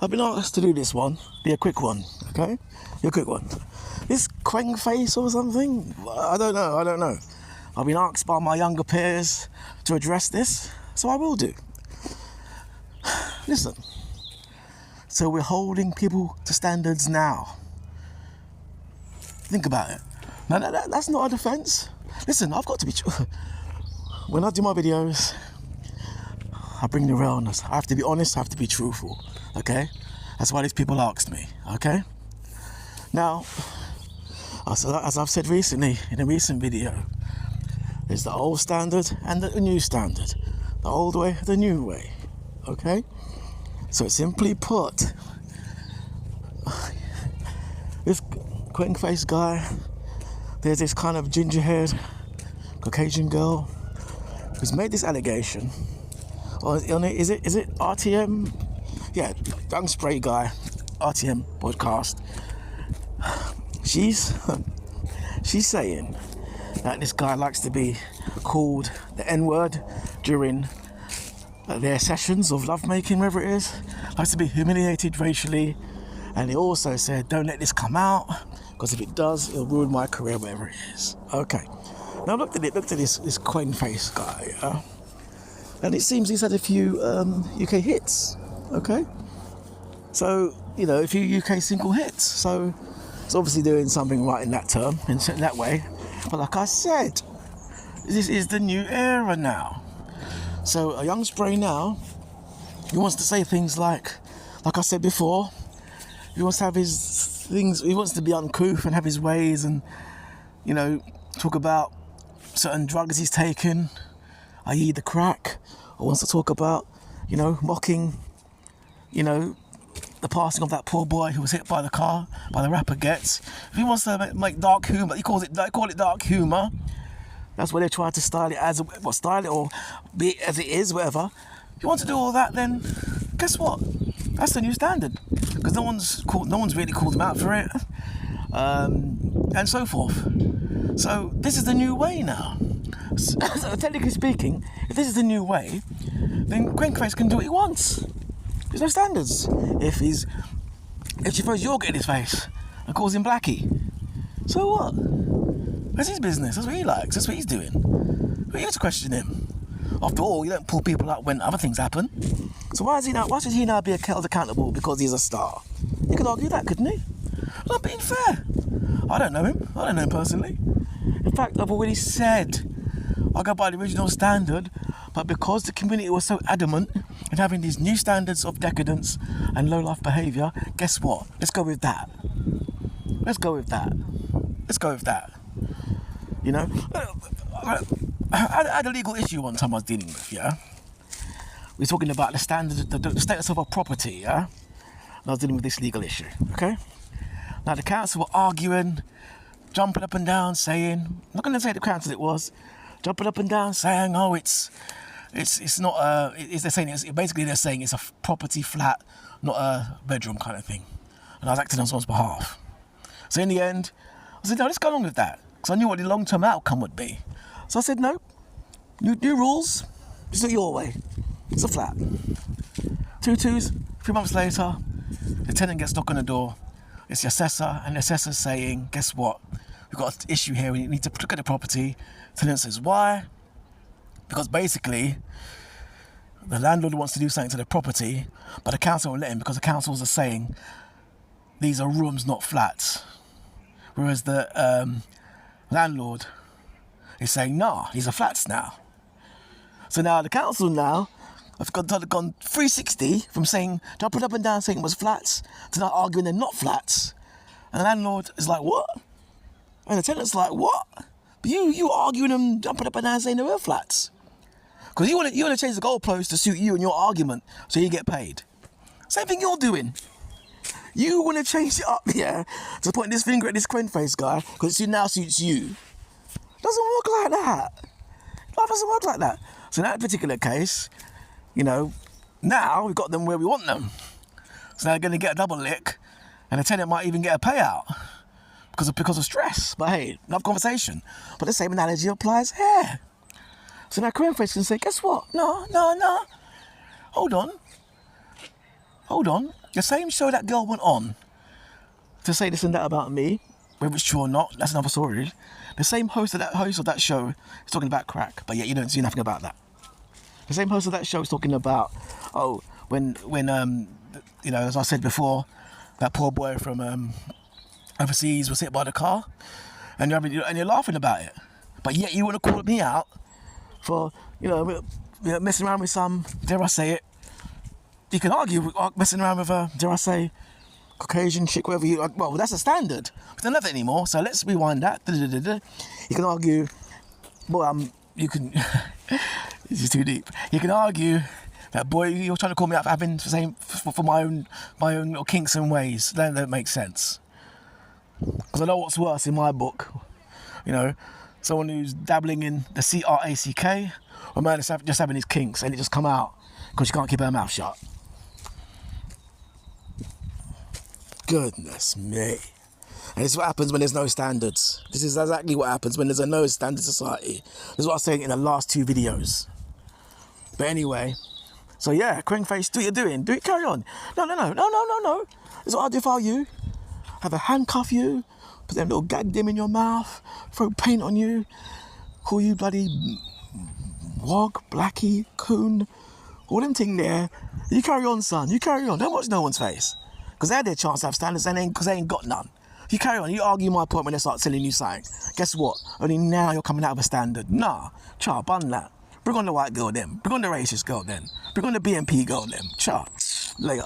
I've been asked to do this one, be a quick one, okay? Be a quick one. This Kwengface or something? I don't know. I've been asked by my younger peers to address this, so I will do. Listen, so we're holding people to standards now. Think about it. Now that's not a defense. Listen, I've got to be true. When I do my videos, I bring the realness. I have to be honest, I have to be truthful, okay? That's why these people asked me, okay? Now, as I've said recently, in a recent video, there's the old standard and the new standard. The old way, the new way, okay? So simply put, this Kwengface guy, there's this kind of ginger-haired Caucasian girl who's made this allegation. Or is it RTM? Yeah, young spray guy, RTM podcast. She's saying that this guy likes to be called the N-word during their sessions of lovemaking, wherever it is. Likes to be humiliated racially. And he also said, don't let this come out, because if it does, it'll ruin my career, wherever it is. Okay. Now look at this Kwengface guy, yeah? And it seems he's had a few UK hits, okay? So, a few UK single hits. So it's obviously doing something right in that term, in that way. But like I said, this is the new era now. So a young spray now, he wants to say things like I said before, he wants to have his things, he wants to be uncouth and have his ways and, talk about certain drugs he's taken, i.e. the crack, or wants to talk about, mocking, the passing of that poor boy who was hit by the car, by the rapper Gets. If he wants to make dark humour, they call it dark humour. That's where they try to style it or be it as it is, whatever. If you want to do all that, then guess what? That's the new standard, because no one's really called them out for it, and so forth. So this is the new way now. So, technically speaking, if this is the new way, then Kwengface can do what he wants. There's no standards. If she throws yogurt in his face and calls him Blackie, so what? That's his business. That's what he likes. That's what he's doing. Who are you to question him? After all, you don't pull people up when other things happen. So why should he now be held accountable because he's a star? He could argue that, couldn't he? I'm not being fair. I don't know him. I don't know him personally. In fact, I've already said I go by the original standard, but because the community was so adamant in having these new standards of decadence and low-life behaviour, guess what? Let's go with that. I had a legal issue one time I was dealing with, yeah? We were talking about the standard, the status of a property, yeah? And I was dealing with this legal issue, okay? Now the council were arguing, jumping up and down, saying, I'm not going to say the council it was, jumping up and down, saying, oh, it's not they're saying it's a property flat, not a bedroom kind of thing. And I was acting on someone's behalf. So in the end, I said, no, let's go along with that, because I knew what the long-term outcome would be. So I said, no, new rules, just do it your way. It's a flat. 3 months later, the tenant gets knocked on the door. It's the assessor, and the assessor's saying, guess what? We've got an issue here, we need to look at the property. The tenant says, why? Because basically, the landlord wants to do something to the property, but the council won't let him because the councils are saying these are rooms, not flats. Whereas the landlord is saying, nah, these are flats now. So now the council have gone 360 from saying, jumping up and down saying it was flats, to now arguing they're not flats. And the landlord is like, what? And the tenant's like, what? But you arguing and jumping up and down saying they were flats. Because you want to change the goalpost to suit you and your argument so you get paid. Same thing you're doing. You want to change it up, yeah, to point this finger at this Kwengface guy because it now suits you. Doesn't work like that. Life doesn't work like that. So in that particular case, now we've got them where we want them. So now they're going to get a double lick, and the tenant might even get a payout because of stress. But hey, enough conversation. But the same analogy applies here. So now Kwengface can say, guess what? No. Hold on. The same show that girl went on to say this and that about me, whether it's true or not, that's another story. The same host of that show is talking about crack, but yet you don't see nothing about that. The same host of that show is talking about, when you know, as I said before, that poor boy from overseas was hit by the car, and you're laughing about it, but yet you want to call me out for, you know, messing around with some, dare I say it, you can argue messing around with a, dare I say, Caucasian chick, whatever you, well, that's a standard. We don't have it anymore, so let's rewind that. You can argue, well, you can, this is too deep. You can argue that, boy, you're trying to call me out for having the same, for my own little kinks and ways. That don't make sense. Because I know what's worse in my book, you know, someone who's dabbling in the crack, or a man that's just having his kinks and it just come out because she can't keep her mouth shut. Goodness me. And this is what happens when there's no standards. This is exactly what happens when there's a no standard society. This is what I was saying in the last 2 videos. But anyway, so yeah, Kwengface, do what you're doing. Do it, carry on. No. This is what I'll do if I were you. Have a handcuff you, put them little gag dim in your mouth, throw paint on you, call you bloody wog, blackie, coon, all them thing there. You carry on, son. You carry on. Don't watch no one's face. Because they had their chance to have standards because they ain't got none. You carry on, you argue my point when they start telling you something. Guess what? Only now you're coming out of a standard. Nah, cha, bun that. Bring on the white girl then. Bring on the racist girl then. Bring on the BNP girl then. Cha, later.